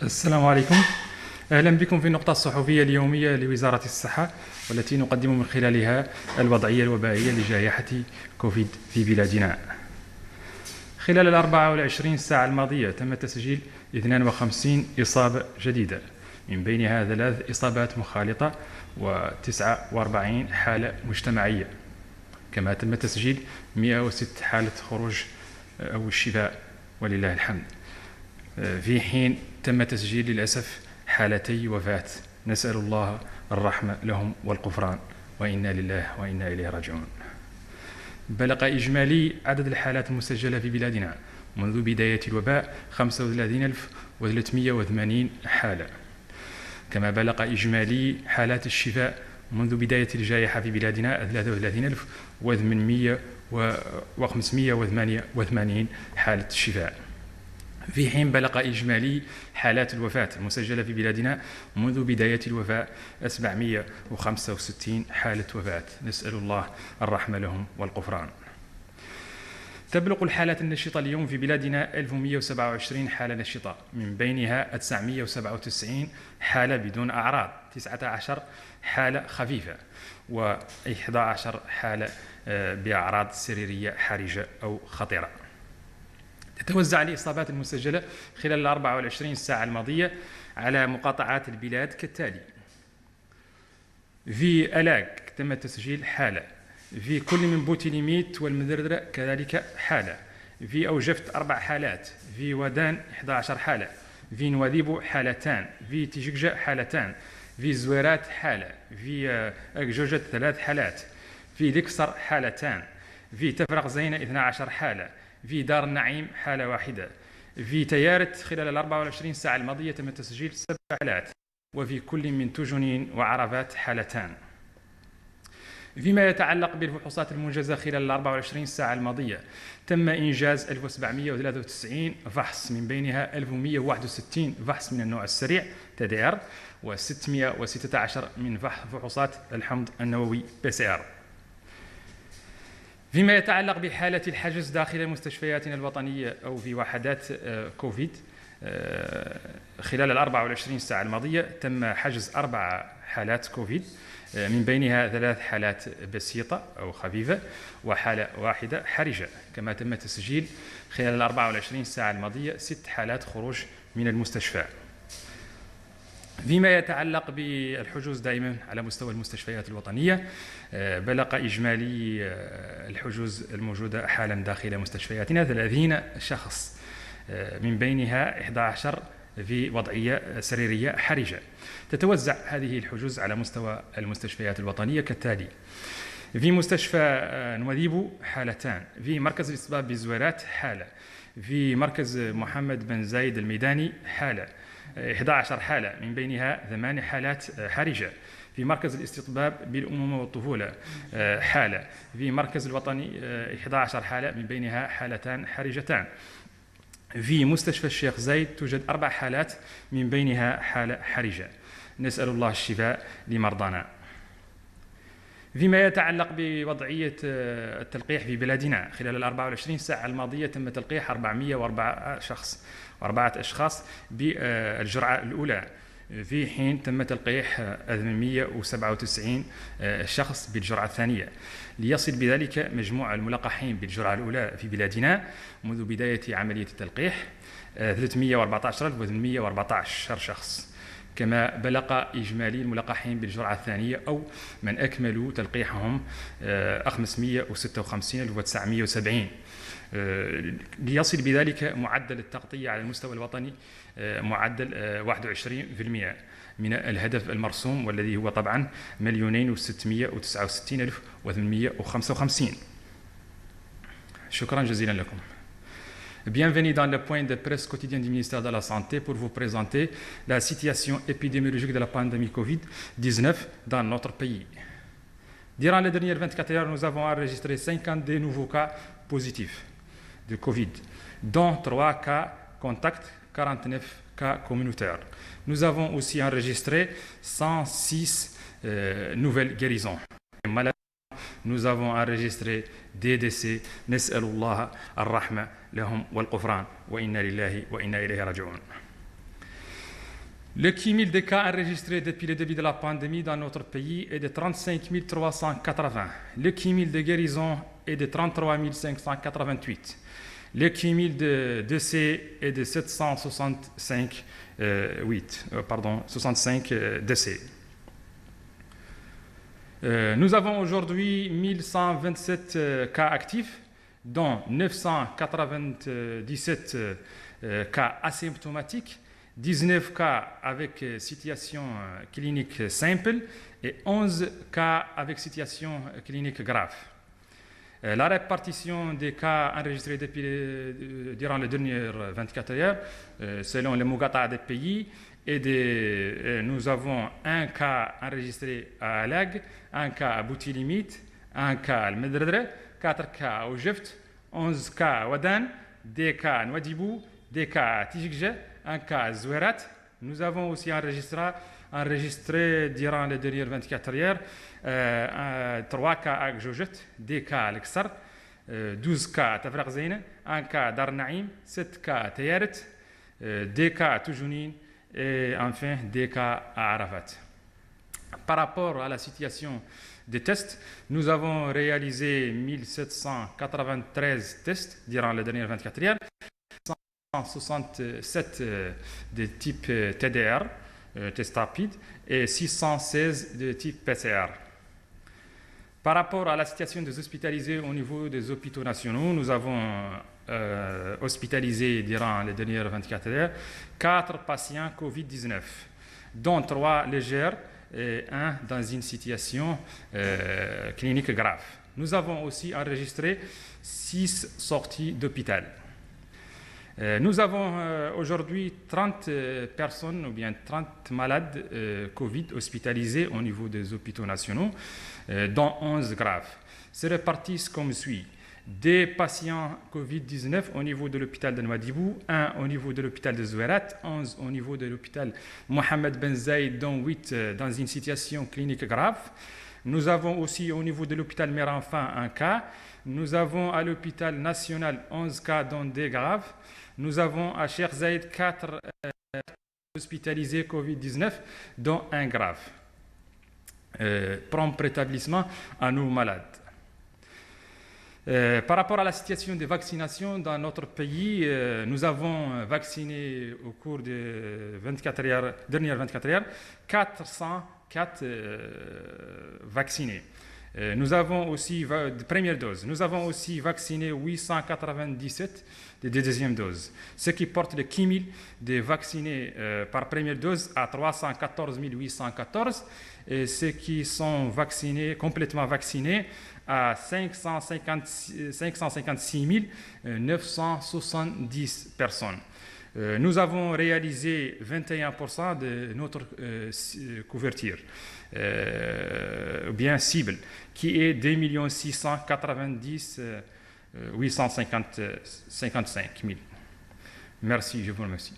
السلام عليكم. أهلا بكم في النقطة الصحفية اليومية لوزارة الصحة، والتي نقدم من خلالها الوضعية الوبائية لجائحة كوفيد في بلادنا. خلال 24 ساعة الماضية تم تسجيل 52 إصابة جديدة، من بينها 3 إصابات مخالطة و49 حالة مجتمعية. كما تم تسجيل 106 حالة خروج أو الشفاء ولله الحمد، في حين تم تسجيل للأسف حالتي وفاة. نسأل الله الرحمة لهم والغفران، وإنا لله وإنا إليه راجعون. بلغ إجمالي عدد الحالات المسجلة في بلادنا منذ بداية الوباء 35380 حالة. كما بلغ إجمالي حالات الشفاء منذ بداية الجائحة في بلادنا 33588 حالة شفاء، في حين بلغ إجمالي حالات الوفاة المسجلة في بلادنا منذ بداية الوباء 765 حالة وفاة. نسأل الله الرحمة لهم والغفران. تبلغ الحالات النشطة اليوم في بلادنا 1127 حالة نشطة، من بينها 997 حالة بدون أعراض، 19 حالة خفيفة، و11 حالة بأعراض سريرية حرجة أو خطيرة. تتوزع الإصابات المسجلة خلال 24 ساعة الماضية على مقاطعات البلاد كالتالي: في ألاك تم تسجيل حالة، في كل من بوتيليميت والمدردرة كذلك حالة، في أوجفت 4 حالات، في ودان 11 حالة، في نواذيبو حالتان، في تجكجة حالتان، في زويرات حالة، في أكجوجة 3 حالات، في لكسر حالتان، في تفرق زينة 12 حالة، في دار النعيم حالة واحدة، في تيارت خلال 24 ساعة الماضية تم تسجيل 7 حالات، وفي كل من تجنين وعرفات حالتان. فيما يتعلق بالفحوصات المنجزة خلال 24 ساعة الماضية تم إنجاز 1793 فحص، من بينها 1161 فحص من النوع السريع TDR، و616 من فحوصات الحمض النووي PCR. فيما يتعلق بحالة الحجز داخل مستشفياتنا الوطنية أو في وحدات كوفيد، خلال 24 ساعة الماضية تم حجز 4 حالات كوفيد، من بينها 3 حالات بسيطة أو خفيفة وحالة واحدة حرجة. كما تم تسجيل خلال 24 ساعة الماضية 6 حالات خروج من المستشفى. فيما يتعلق بالحجوز دائما على مستوى المستشفيات الوطنية، بلغ إجمالي الحجوز الموجودة حالا داخل مستشفياتنا 30 شخص، من بينها 11 في وضعية سريرية حرجة. تتوزع هذه الحجوز على مستوى المستشفيات الوطنية كالتالي: في مستشفى نواذيبو حالتان، في مركز الإصباب بزويرات حالة، في مركز محمد بن زايد الميداني حالة، 11 حالة من بينها 8 حالات حرجة، في مركز الاستطباب بالأمومة والطفولة حالة، في مركز الوطني 11 حالة من بينها حالتان حرجتان، في مستشفى الشيخ زايد توجد 4 حالات من بينها حالة حرجة. نسأل الله الشفاء لمرضانا. فيما يتعلق بوضعية التلقيح في بلادنا، خلال 24 ساعة الماضية تم تلقيح 404 شخص و4 أشخاص بالجرعة الأولى، في حين تم تلقيح 897 شخص بالجرعة الثانية، ليصل بذلك مجموع الملقحين بالجرعة الأولى في بلادنا منذ بداية عملية التلقيح 314,814 شخص. كما بلغ إجمالي الملقحين بالجرعة الثانية أو من أكملوا تلقيحهم 556,970، ليصل بذلك معدل التغطية على المستوى الوطني معدل 21% من الهدف المرسوم، والذي هو طبعا 2,669,855. شكرا جزيلا لكم. Bienvenue dans le point de presse quotidien du ministère de la Santé pour vous présenter la situation épidémiologique de la pandémie Covid-19 dans notre pays. Durant les dernières 24 heures, nous avons enregistré 52 nouveaux cas positifs de Covid, dont 3 cas contacts, 49 cas communautaires. Nous avons aussi enregistré 106 nouvelles guérisons. Nous avons enregistré des décès. نسأل الله الرحمة لهم والغفران، وإنا لله وإنا إليه راجعون. Le cumul des cas enregistrés depuis le début de la pandémie dans notre pays est de 35 380. Le cumul de guérison est de 33 588. Le cumul de décès est de 765 65 décès. Nous avons aujourd'hui 1127 cas actifs, dont 997 cas asymptomatiques, 19 cas avec situation clinique simple et 11 cas avec situation clinique grave. La répartition des cas enregistrés durant les dernières 24 heures, selon les Mougata des pays, nous avons un cas enregistré à Alag, un cas à Boutilimit, un cas à Medredre, 4 cas au Jeft, 11 cas à Wadan, 2 cas à Nouadhibou, 2 cas à Tijikja, un cas à Zouerat. Nous avons aussi enregistré durant les dernières 24 heures 3 cas à Gjojet, 2 cas à Lexar, 12 cas à Tafraqzaine, 1 cas à Darnaïm, 7 cas à Tayaret, 2 cas à Toujounine et enfin 2 cas à Arafat. Par rapport à la situation des tests, nous avons réalisé 1793 tests durant les dernières 24 heures, 167 de type TDR, test rapide, et 616 de type PCR. Par rapport à la situation des hospitalisés au niveau des hôpitaux nationaux, nous avons hospitalisé durant les dernières 24 heures 4 patients Covid-19, dont 3 légères et 1 dans une situation clinique grave. Nous avons aussi enregistré 6 sorties d'hôpital. Nous avons aujourd'hui 30 personnes ou bien 30 malades Covid hospitalisés au niveau des hôpitaux nationaux, dont 11 graves. C'est réparti comme suit. Des patients Covid-19 au niveau de l'hôpital de Nouadhibou, 1 au niveau de l'hôpital de Zouerat, 11 au niveau de l'hôpital Mohamed Ben Zayed, dont 8 dans une situation clinique grave. Nous avons aussi au niveau de l'hôpital Mère-Enfant 1 cas. Nous avons à l'hôpital national 11 cas, dont 2 graves. Nous avons à Cheikh Zayed 4 hospitalisés Covid-19, dont 1 grave. Prompt rétablissement à nos malades. Par rapport à la situation de vaccination dans notre pays, nous avons vacciné au cours des dernières 24 heures 404 vaccinés. Nous avons aussi de première dose. Nous avons aussi vacciné 897 de deuxième dose, ce qui porte le cumul des vaccinés par première dose à 314 814 et ceux qui sont complètement vaccinés à 556 970 personnes. Nous avons réalisé 21% de notre couverture, bien cible, qui est 2 690 855 000. Merci, je vous remercie.